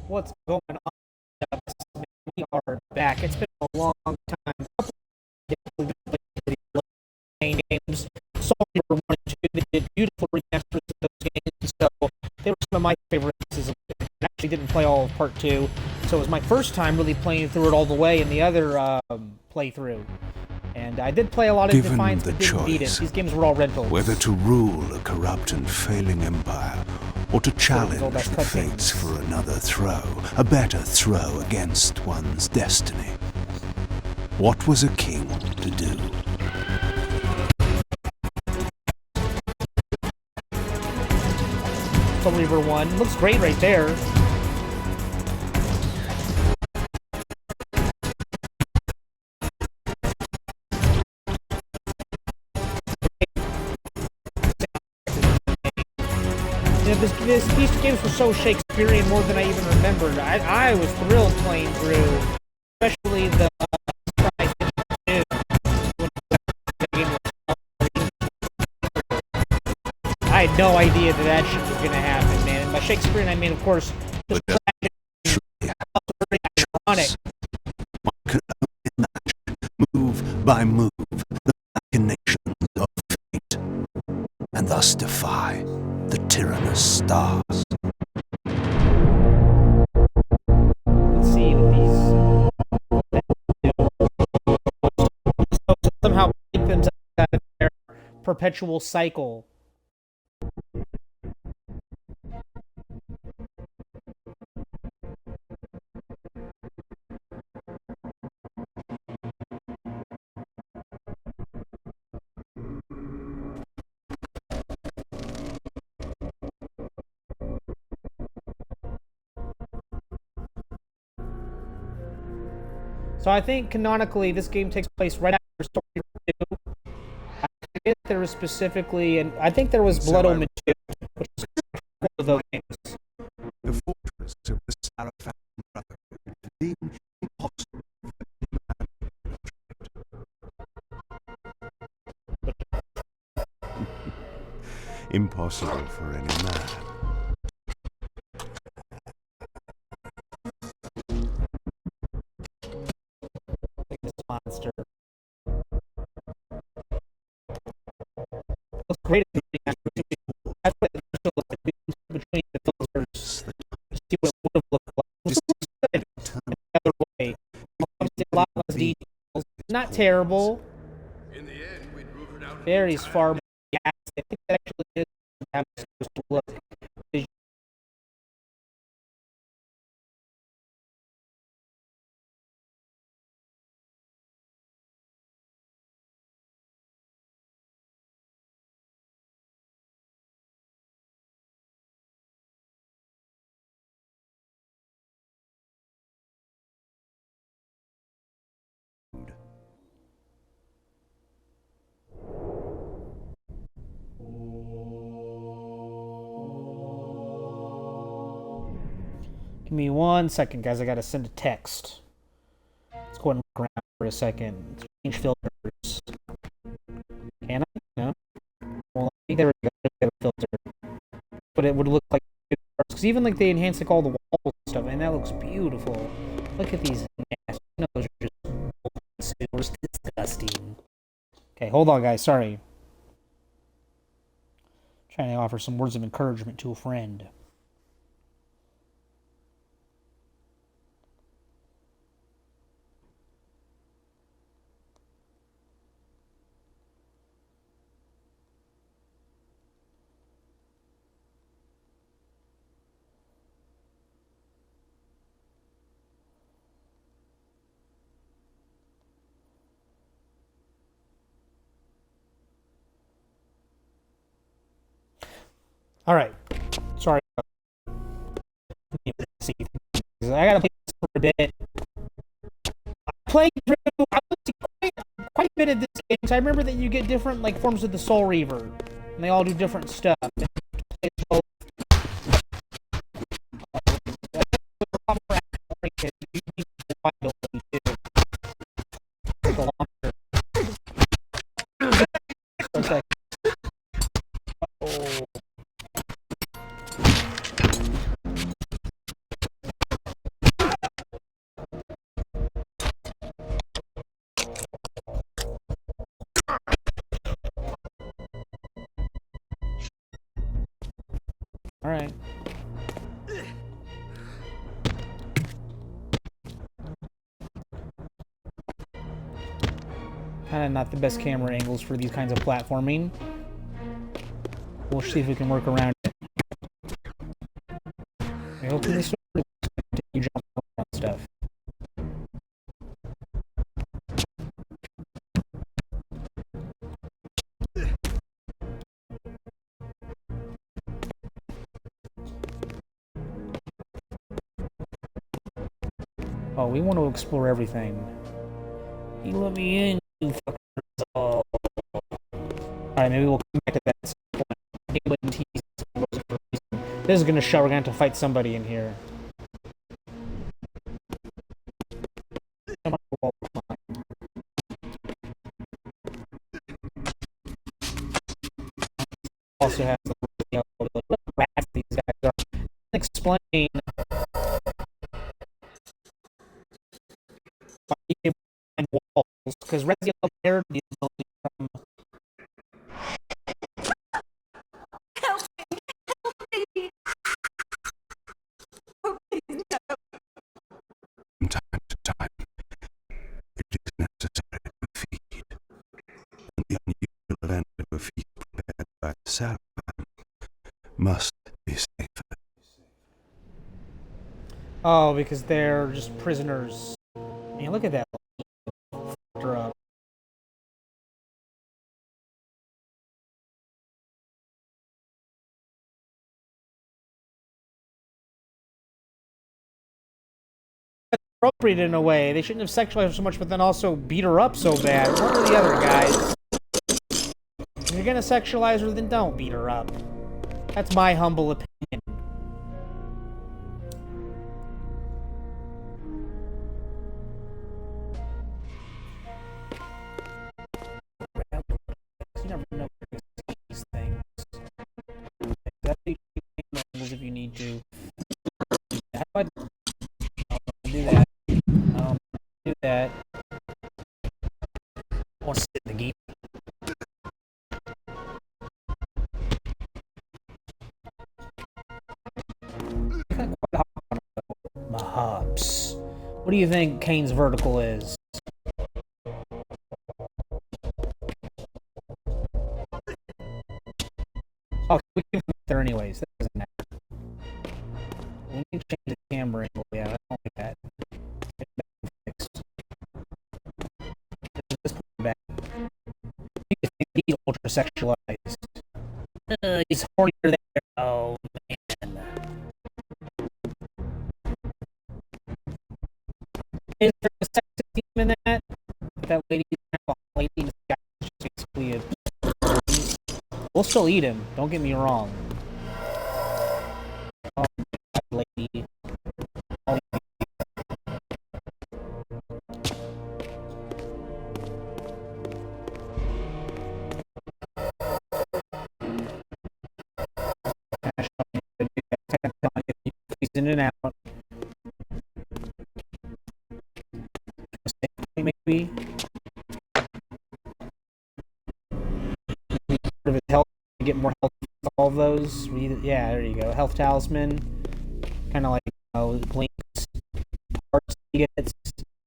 What's going on? We are back. It's been a long time. Kain games. Soul Reaver 1 and 2. They did beautiful remasters of those games, so they were some of my favorites. I actually didn't play all of Part 2, so it was my first time really playing through it all the way in the other playthrough. And I did play a lot of Defiance, but didn't beat it. These games were all rentals. Whether to rule a corrupt and failing empire, or to challenge the fates for another throw, a better throw against one's destiny. What was a king to do? Soul Reaver 1. Looks great right there. These games were so Shakespearean more than I even remembered. I was thrilled playing through, especially the I had no idea that shit was going to happen, man. And by Shakespearean, I mean, of course, just very ironic. One could only imagine, move by move, the machinations of fate, and thus defy the tyrannous stars. Let's see that these somehow keep themselves out of their perpetual cycle. So I think canonically this game takes place right after Soul Reaver 2. I think there was specifically, and I think there was Blood Omen 2, which is one of those games. The fortress of the Salafan Brotherhood being impossible. Impossible for any man. Monster. Looks great between the filters. See what it would have looked like. Another way. Obviously, a lot less details. Not terrible. In the end, we'd move it out. Varies far more. I think that actually is how it's supposed to look. Give me 1 second, guys. I gotta send a text. Let's go ahead and look around for a second. Change filters. Can I? No. Well, there we go. Filter. But it would look like, because even like they enhance like all the walls and stuff, and that looks beautiful. Look at these. No, those are just it's disgusting. Okay, hold on, guys. Sorry. Trying to offer some words of encouragement to a friend. All right. Sorry. I gotta play this for a bit. I played through quite a bit of this game. So I remember that you get different like forms of the Soul Reaver, and they all do different stuff. Alright. Kind of not the best camera angles for these kinds of platforming. We'll see if we can work around it. I hope this sort of you jump around stuff. Oh, we want to explore everything. You let me in, you fuckers. Oh. Alright, maybe we'll come back to that at some point. This is gonna show we're gonna have to fight somebody in here. Also has the rats these guys are. Explain and walls, because Resident Evil is only from From time to time, it is necessary to feed, and the unusual event of a feast prepared by the Salaman must be safer. Oh, because they're just prisoners. Man, look at that. Up. Appropriate in a way. They shouldn't have sexualized her so much, but then also beat her up so bad. One or the other, guys. If you're gonna sexualize her, then don't beat her up. That's my humble opinion. You never know these things. If you need to. How do I do that? Do that. I want to sit in the game. Mahops. What do you think Kain's vertical is? Oh, we can put it there anyways. That doesn't matter. We need to change the camera angle. Yeah, I don't like that. Fixed. Let's put it back. He's ultra sexualized. He's hornier there. Oh man. Is there a sex theme in that? That lady, just basically a... We'll still eat him. Don't get me wrong. Oh, that lady. He's in and out. Maybe. Of his health, get more health with all of those. Yeah, there you go. Health talisman. Kind of like, you know, blinks. Parts he gets.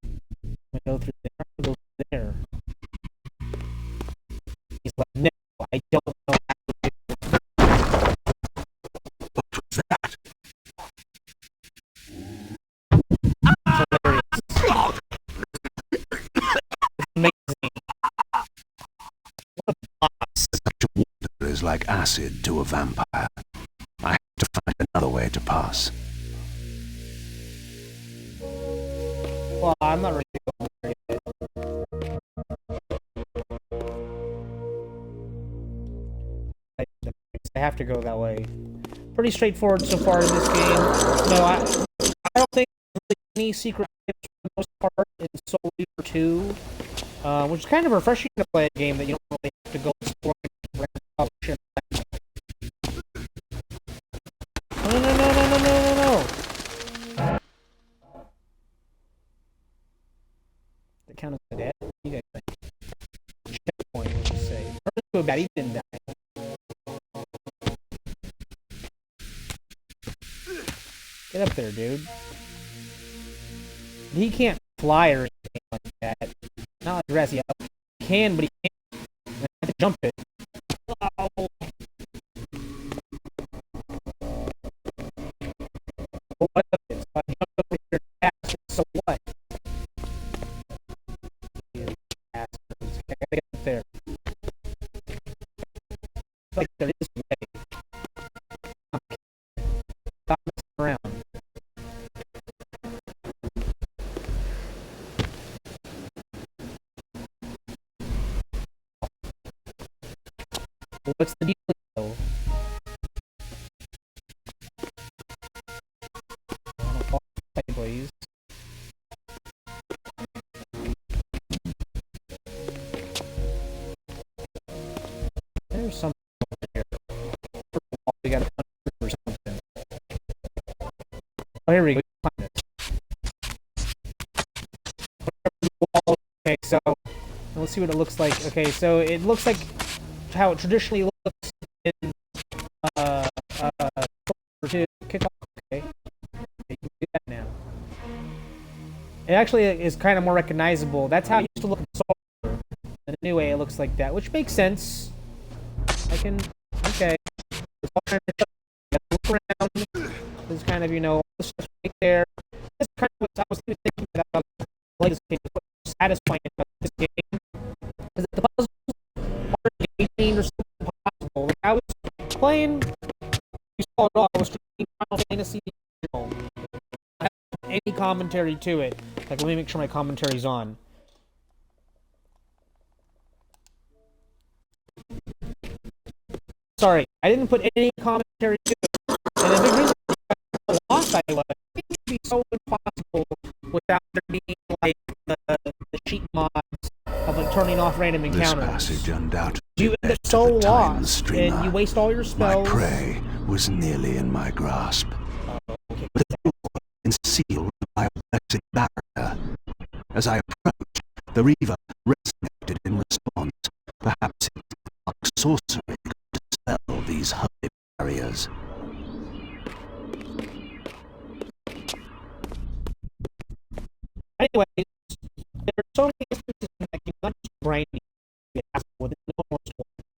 We go through there. Go through there. He's like, no, I don't know how to do it. What was that? Amazing. What a boss. Such water is like acid to a vampire. I have to find another way to pass. Well, I'm not ready to go there yet. I have to go that way. Pretty straightforward so far in this game. No, I don't think there's really any secret tips for the most part in Soul Reaper 2, which is kind of refreshing to play a game that you don't really have to go exploring. No. That count as a death? What do you guys think? Checkpoint, let's just say. Or let's go bad, he didn't die. Get up there, dude. He can't fly or anything like that. Not like Graziel. He can, but he can't. I have to jump it. Oh. What if it's I jump over here fast, so what? Okay, I gotta get up there. Like there is a way. Stop messing around. What's the deal, though? Please. There's something over here. We gotta punch or something. Oh, here we go. Okay, so let's see what it looks like. Okay, so it looks like how it traditionally looks in to kick off. Okay, you can do that now. It actually is kind of more recognizable. That's how it used to look in Solar. In a new way, it looks like that, which makes sense. I can. Okay. It's all kind of look around. This is kind of, the stuff right there. This is kind of what I was thinking about Legacy. What's satisfying about this game is that the puzzles are engaging or something possible. Like I was playing, you saw it all. I was playing Final Fantasy. I don't have any commentary to it. Like, let me make sure my commentary's on. Sorry, I didn't put any commentary to it. And the big reason how lost I was, it would be so impossible without there being, like, the cheat mods of, like, turning off random encounters. This passage undoubtedly You end up so lost, streamer. and you waste all your spells. My prey was nearly in my grasp. Okay. But the door concealed by a blessed barrier. As I approached, the Reaver resonated in response. Perhaps its dark sorcery could dispel these holy barriers. Anyways, there are so many instances in that you not just grinding with no more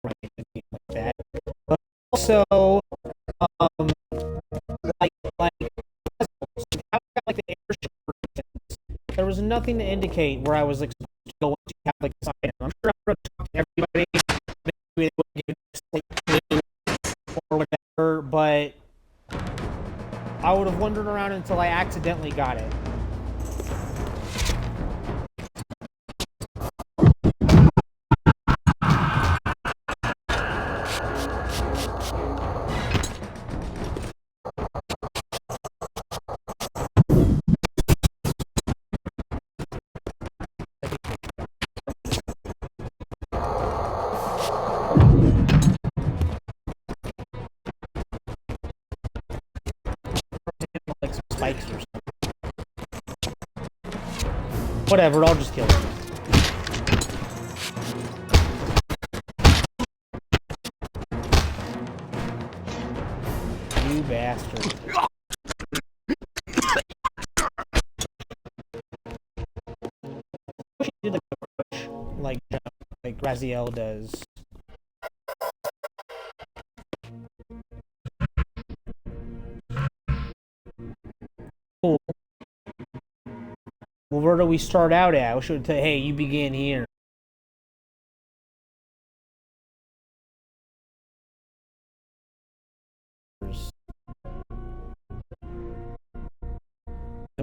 grinding like that, but also like how I got like the airship, for instance, there was nothing to indicate where I was like supposed to go once you have like this item. I'm sure I'm going to talk to everybody, maybe they would give it a or whatever, but I would have wandered around until I accidentally got it. Like some spikes or something. Whatever, I'll just kill him. You bastard. I wish he did like a push, like Graziel does. Cool. Well, where do we start out at? We should say, hey, you begin here. And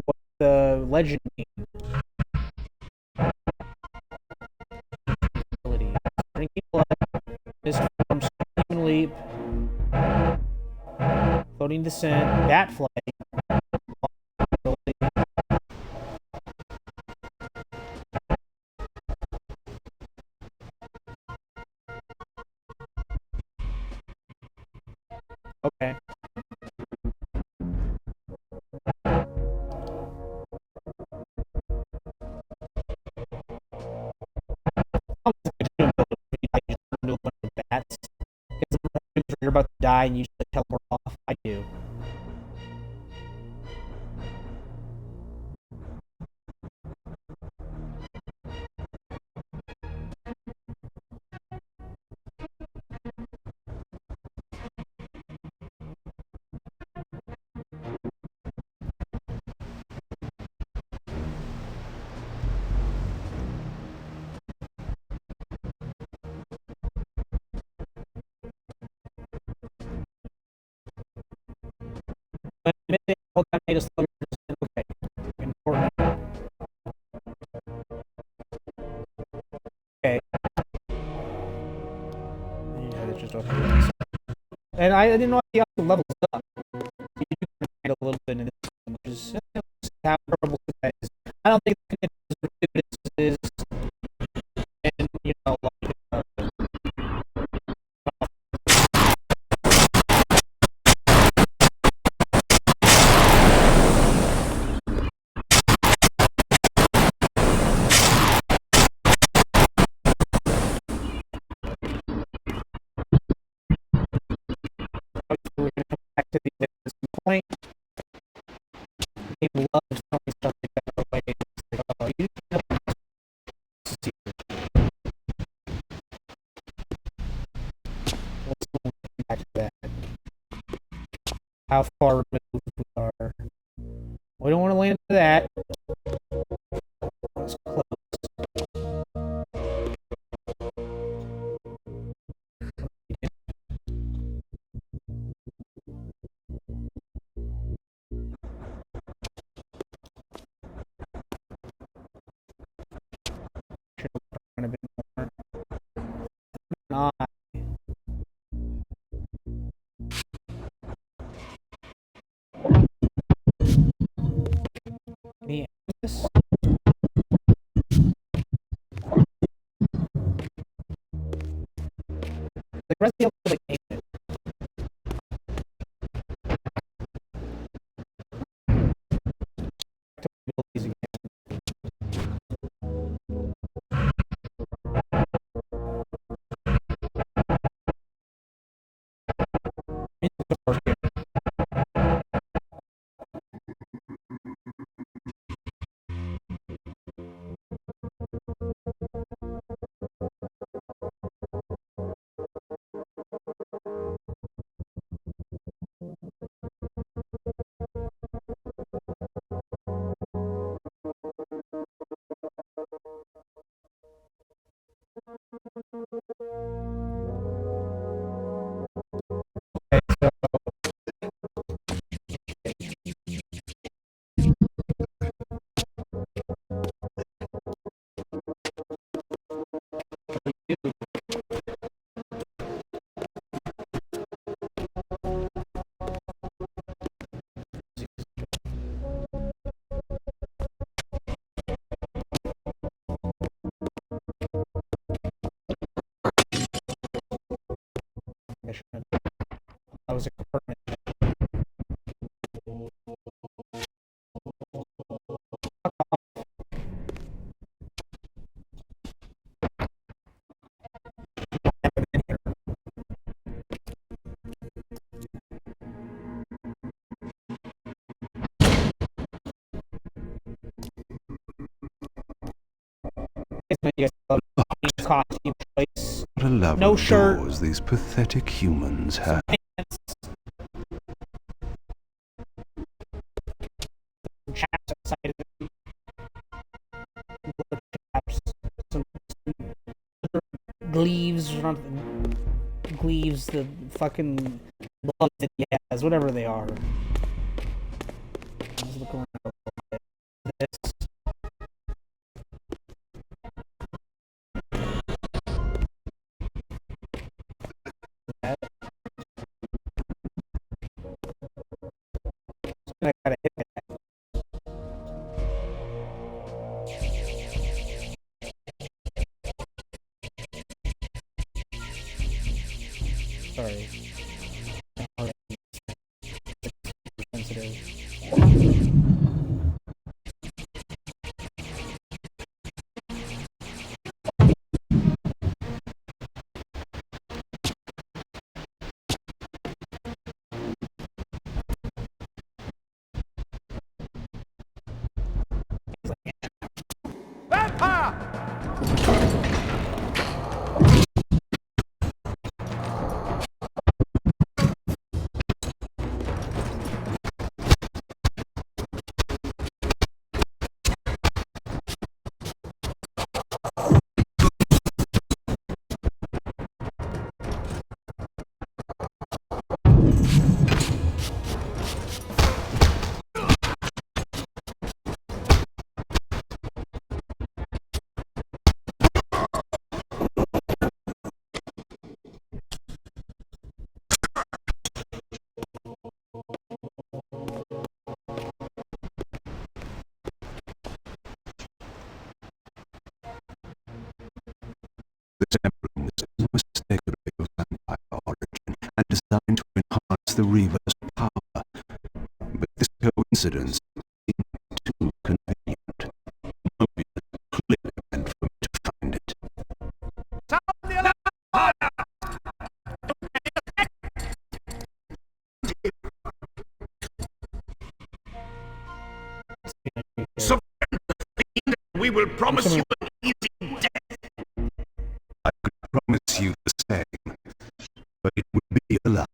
what's the legend mean? Drinking blood, misform, swim leap, floating descent, bat flight. Okay. Bats. You're about to die and you just like teleport off. I do. Hey, just love your okay. Important. Okay. Yeah, it's just okay. And I didn't know the other levels up. You do kind of a little bit in this, which is how horrible that is. I don't think it's as ridiculous as, and you know, like, we're going to come back to the point. People love telling stuff like that away. It's like, oh, you didn't know this is secret. Let's go back to that. How far removed we are. We don't want to land into that. It's close. A bit more. Not. The this. The rest of the like it. Abilities again. That was a permanent. Costume choice. What a love No of shirt. doors these pathetic humans have. Pants. Some chaps outside of it. Chaps. Some gleaves. Gleaves. The fucking blood that he has. Whatever they are. Let's look around a little bit. This. I gotta hit that. Sorry. Sensitive. This emblem was unmistakably of vampire origin and designed to enhance the Reaver's power. But this coincidence seemed too convenient. Mobius clearly meant for me to find it. We will promise you an easy death. I could promise you the same, but it would be a lie.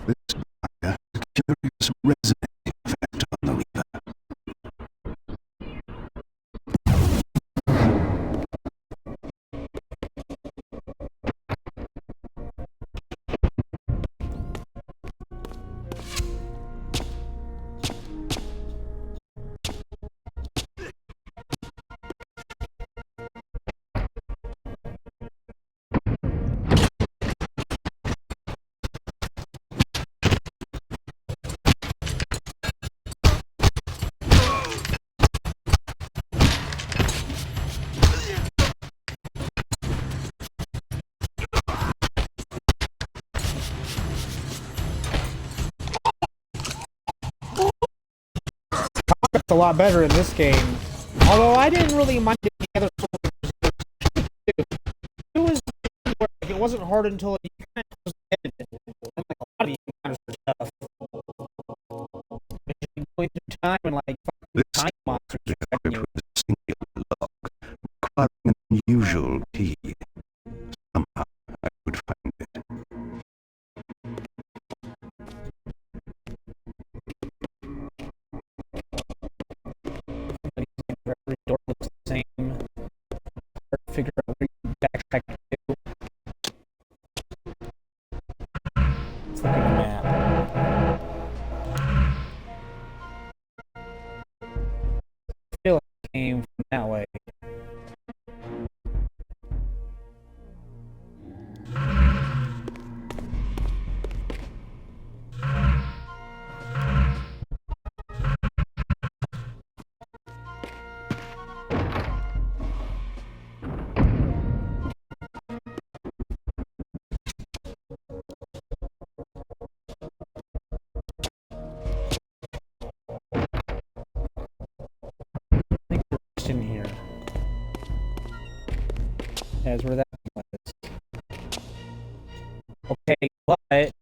This fire has a curious resonating effect on the Reaver. It's a lot better in this game. Although I didn't really mind it the other it was like it wasn't hard until you kind of was edited. Like a lot of you kind of stuff. Going through time and like time monsters affecting you. With a singular lock, requiring an unusual key. Somehow I would find it. Every door looks the same. Hard to figure out where you backtrack to. It's like a map. I feel like it came from that way. In here. That's where that was. Okay, but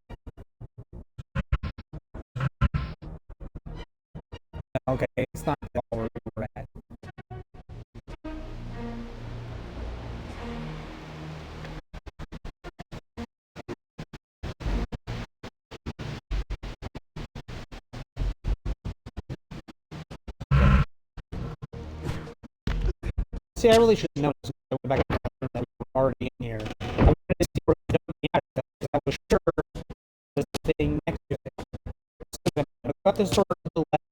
okay, it's not all where we're at. See, I really should know this. I went back and that we were already in here. I wanted to see where the because I was sure there's a thing next to it. So I got this sort of to the left.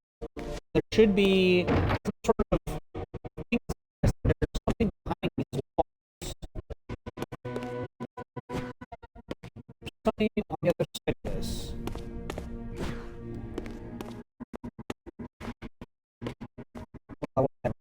There should be some sort of thing. There's something behind these walls. There's something on the other side of this. Well, whatever.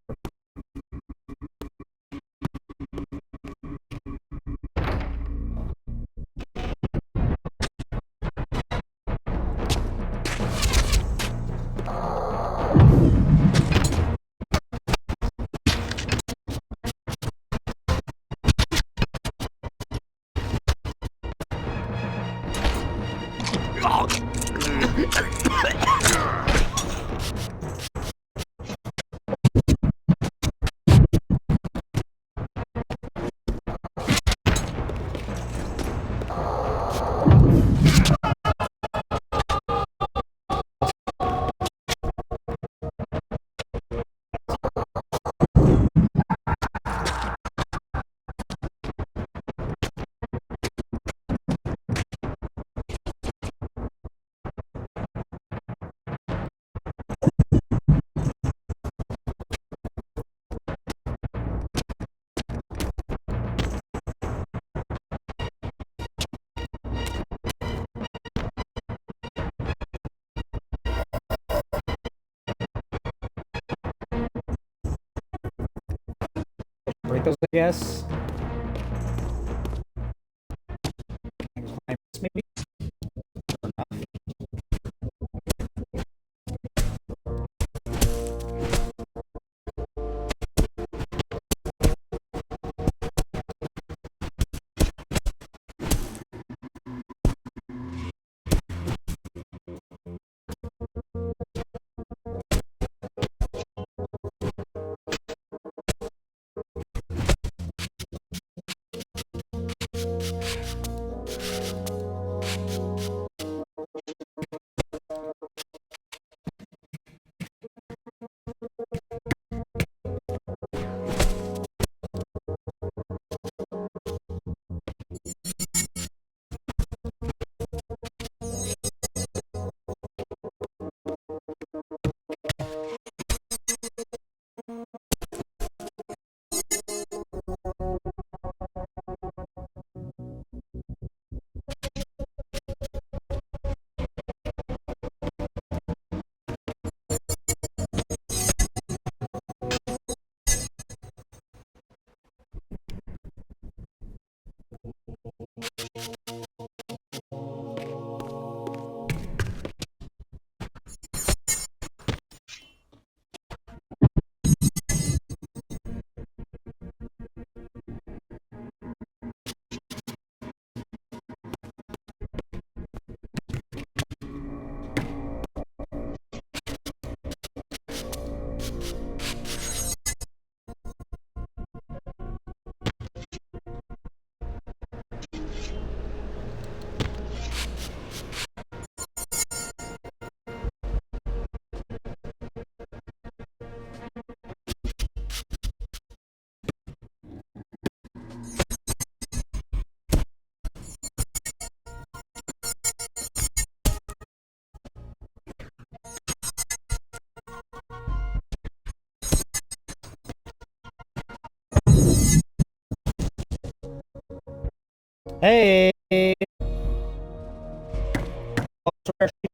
those, I guess. Maybe. Hey!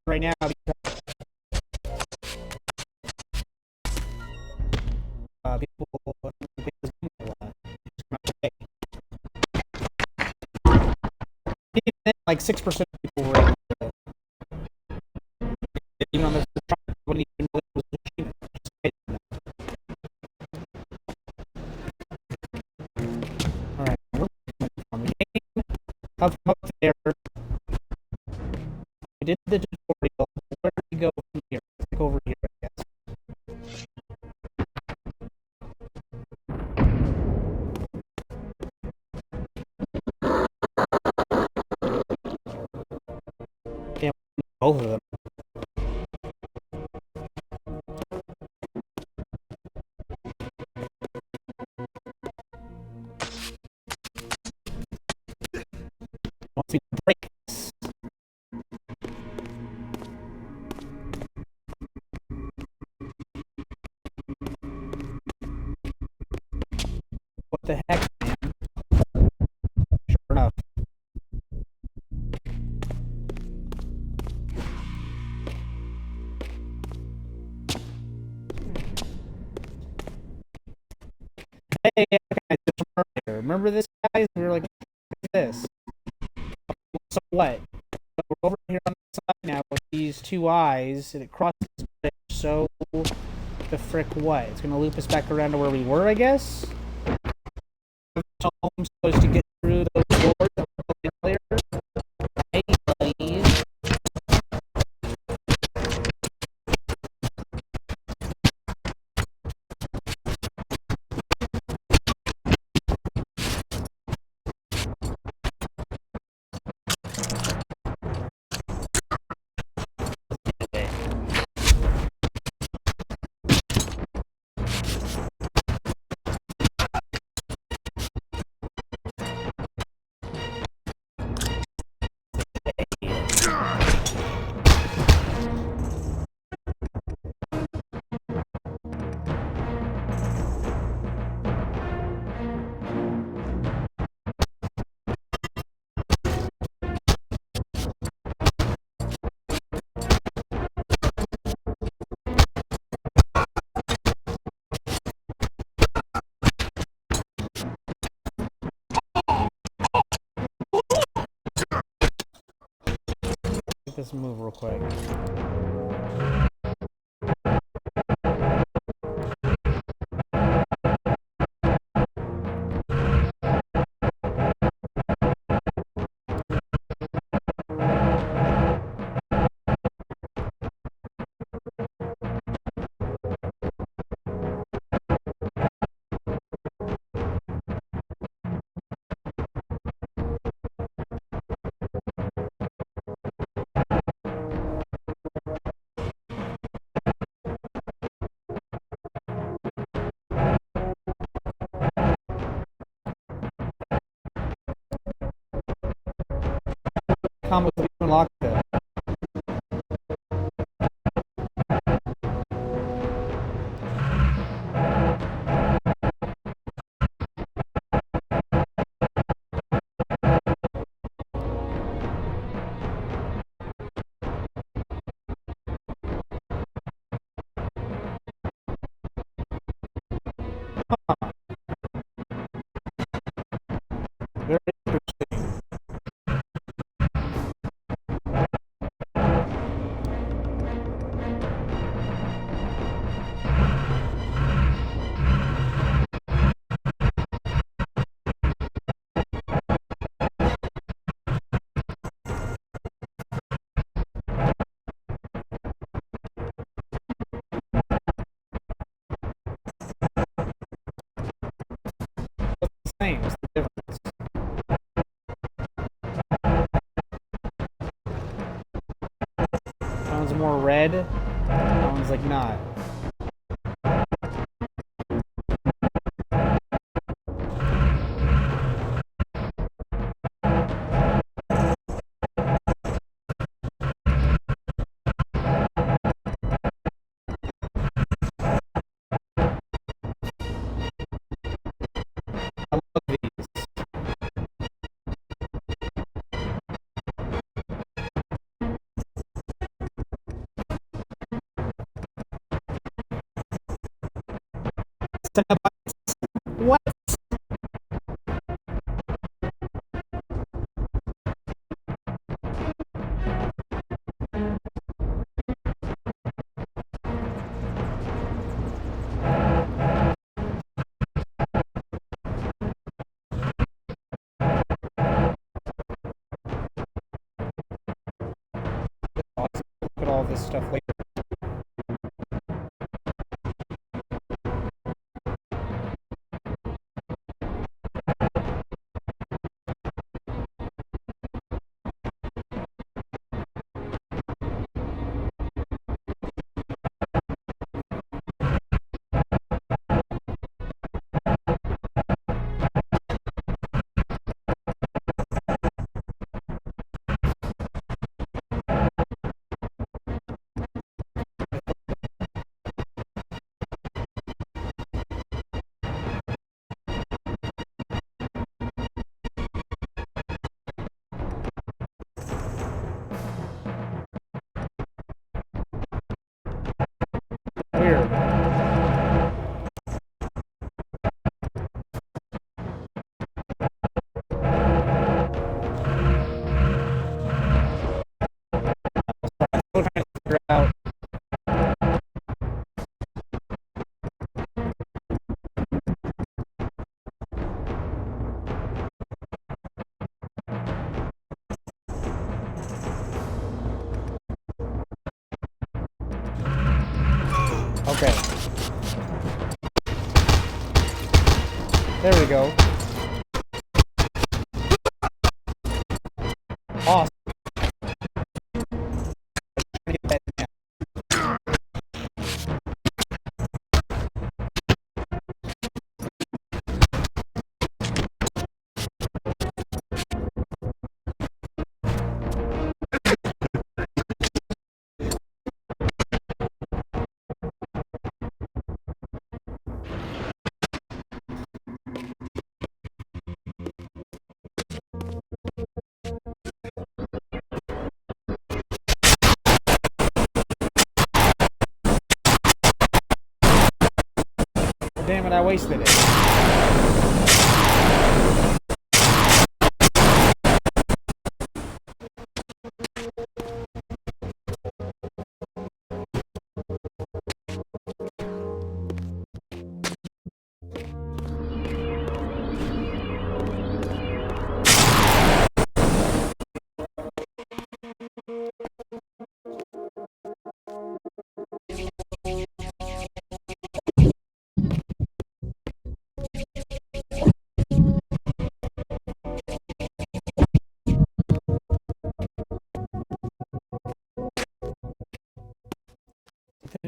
Right now because people like 6% of people were able to, even on this, wouldn't even know it was an achievement. Alright, we're on the game up there. We did the tutorial. Where do we go from here? Let's click over here, I guess. Yeah, both of them. Once we break this. What the heck, man? Sure enough. Hey, guys, just remember this, guys? We were like, this. So what? So we're over here on the side now with these two eyes, and it crosses the bridge. So the frick what? It's gonna loop us back around to where we were, I guess? I'm supposed to get through those doors that were earlier. Hey, buddies. this move real quick. Combos that you unlock though. Very interesting. Same. What's the difference? That one's more red. That one's like not. I love these. What? Look at all this stuff later. Weird. I'm still trying to figure out. Okay. There we go. Awesome. Get that down. Damn it, I wasted it.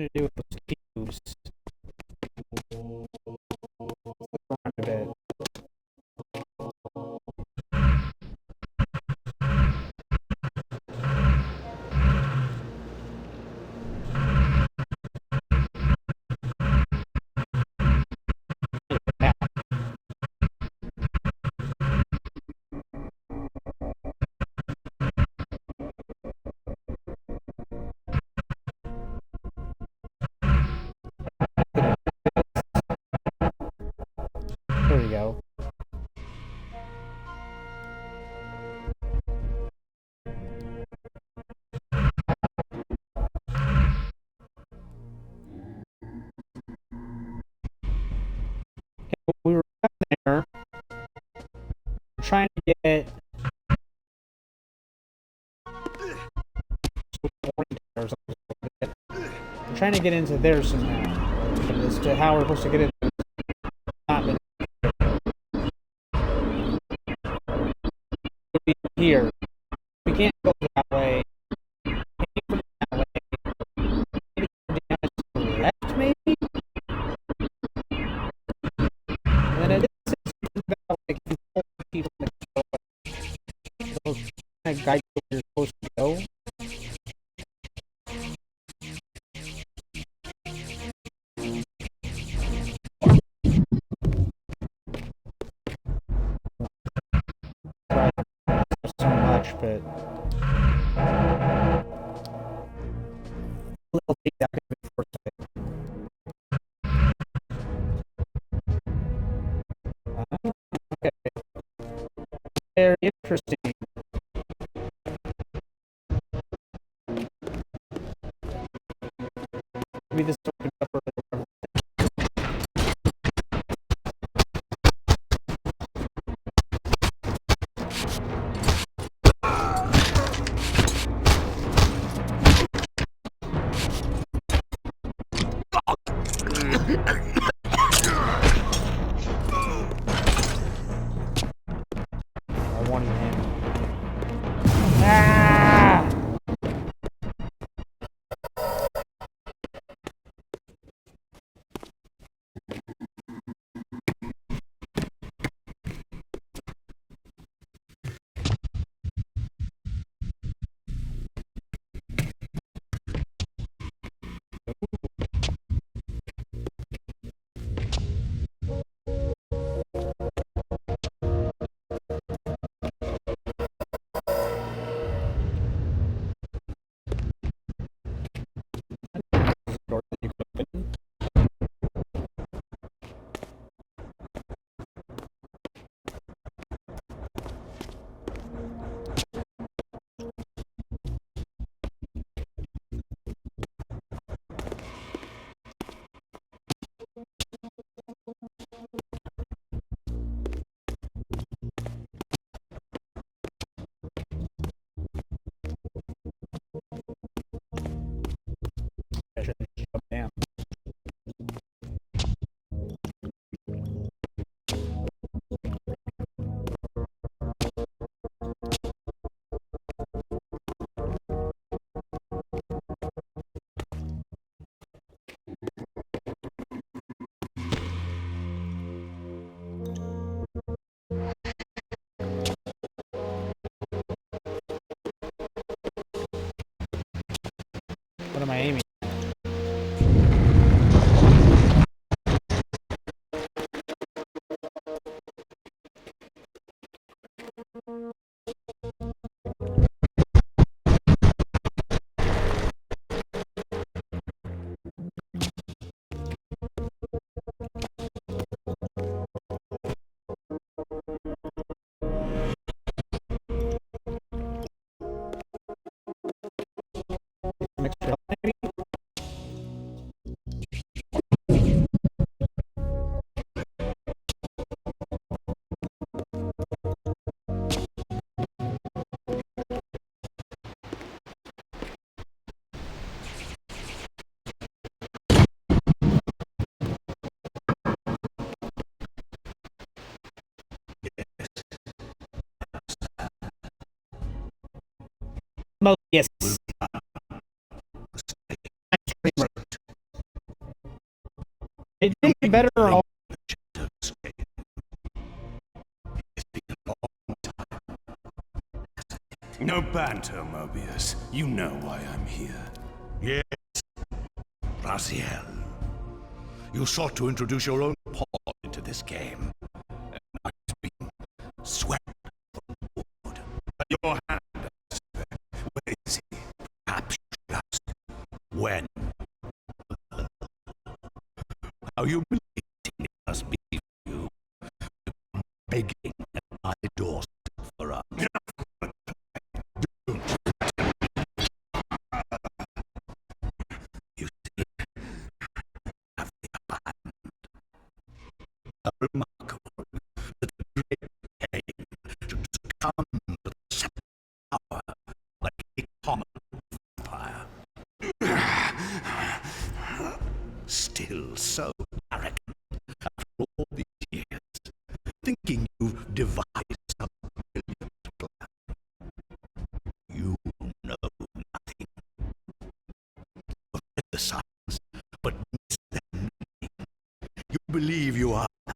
to do with those cubes? Around a bit. There we go. We were up there trying to get I'm trying to get into there somehow. As to how we're supposed to get it. Not been here. We can't go that way. That way. Left, maybe? And then it is about like people those kind of guide where you're supposed to go. So much, but little thing that could be foresight. Okay. Very interesting. Maybe this opens up a little. I wanted him. Ah! Door that you could open. I should just jump down. What am I aiming? Some extra help, maybe? Yes. better or all? No banter, Mobius. You know why I'm here. Yes, Raziel. You sought to introduce your own paw into this game. And now it's been swept forward. Your hand, I suspect. Where is he? Perhaps you should ask. When? How humiliating it must be for you to come begging at my doorstep for us. You see, have the upper hand. How remarkable that the great Kain should succumb to the separate power like a common vampire. Still so arrogant after all these years, thinking you've devised some brilliant plan. You know nothing. You've read the signs, but miss their meaning. You believe you are a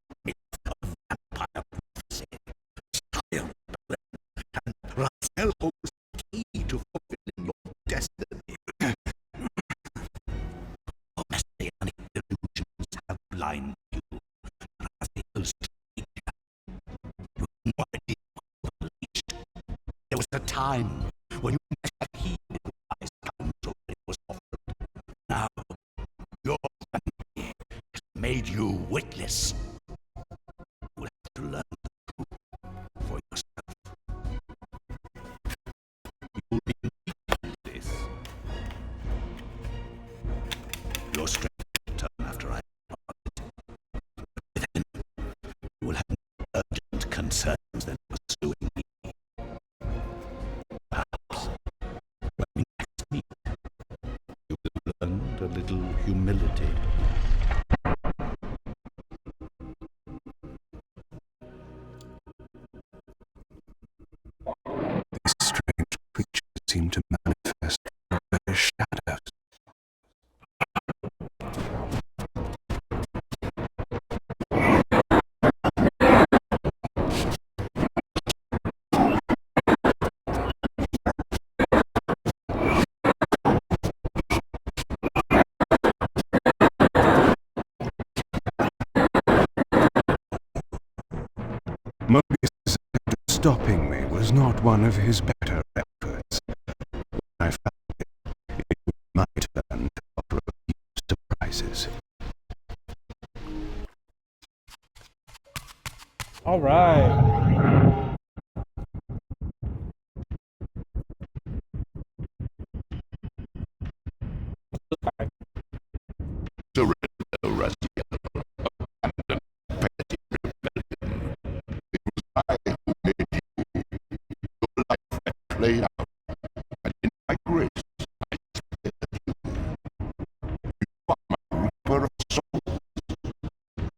vampire prophecy, styled by them, and Raziel holds the key to fulfilling your destiny. Your messianic delusions have blinded you. Raziel's danger. You have no idea what unleashed. There was a time when you might have heeded wise counsel that was offered. Now, your family has made you witless. You will have to learn the truth for yourself. You will be needing this. Your strength will turn after I depart. But then, you will have more urgent concerns than pursuing me. Perhaps, when we next meet, you will learn a little humility. These strange creatures seem to manifest from their shadows. Mobius' act of stopping me was not one of his better efforts. When I found it was my turn to offer a few surprises. All right. Surrender, Raziel. Abandon petty rebellion. It was I who made you. Your life had played out, and in my grace I spared you. You are my reaper of souls.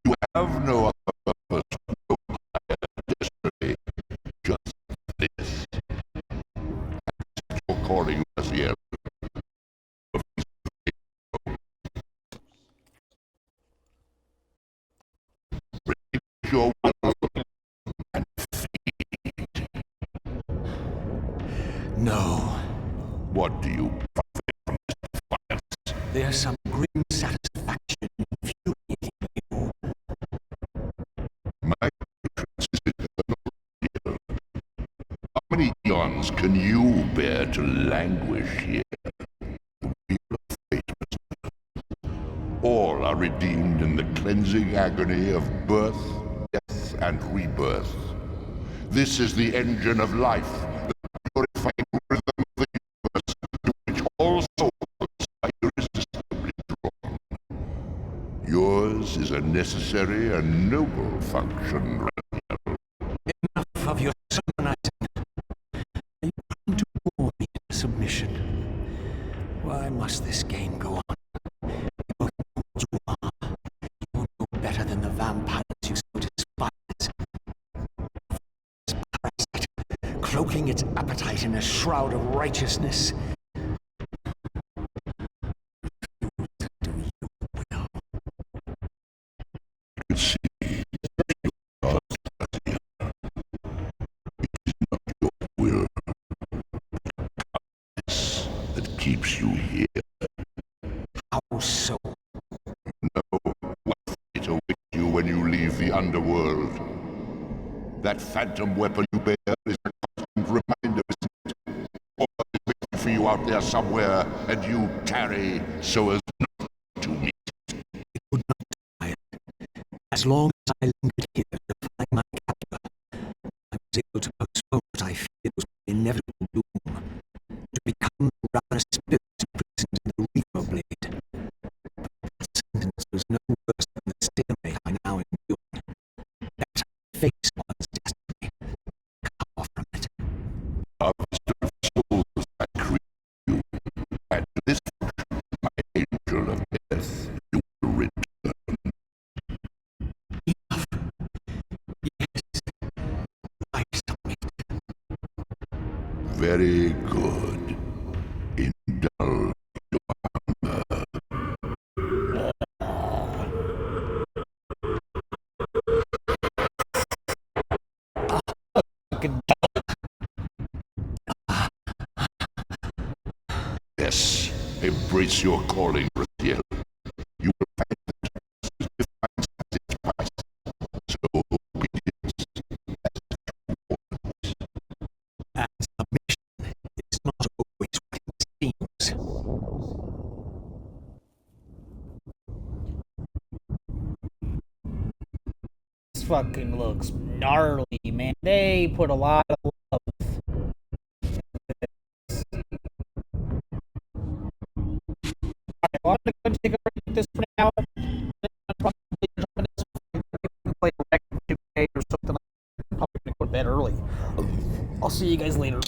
You have no other purpose, no higher destiny, just this. Accept your calling, Raziel. Your will and feed. No, What do you profit from this defiance? there's some grim satisfaction in infuriating you. My patience is eternal, dear. How many eons can you bear to languish here? The wheel of fate, mister. All are redeemed in the cleansing agony of birth, death, and rebirth. This is the engine of life, the purifying rhythm of the universe, to which all souls are irresistibly drawn. Yours is a necessary and noble function, Raziel. Enough of your sermonizing. You come to bore me into submission. Why must this game go on? You both know what you are. You know better than the vampires you so despise. This parasite, cloaking its appetite in a shroud of righteousness. Do your will. underworld. That phantom weapon you bear is a constant reminder, isn't it? Or is it waiting for you out there somewhere, and you tarry so as not to meet? It would not tire. As long as I lingered here to find my captor, I was able to postpone what I feared was my inevitable doom, to become rather a spirit imprisoned in the Reaper blade. But that sentence was no worse than the stalemate I now endure. Better face one's destiny. Come off from it. Harvest of souls I create you, and to this function, my angel of death, you will return. Enough. Yes. I submit. Very good. Indulge your hunger. Fucking Yes, embrace your calling, Raziel. You will find that Defiance has its price. So obedience And submission is not always what it seems. This fucking looks gnarly, man. They put a lot of love. Alright, well, I'm gonna go and take a break with this for now. Then I'll probably jump into some play a record 2K or something like that. I'm probably gonna go to bed early. I'll see you guys later.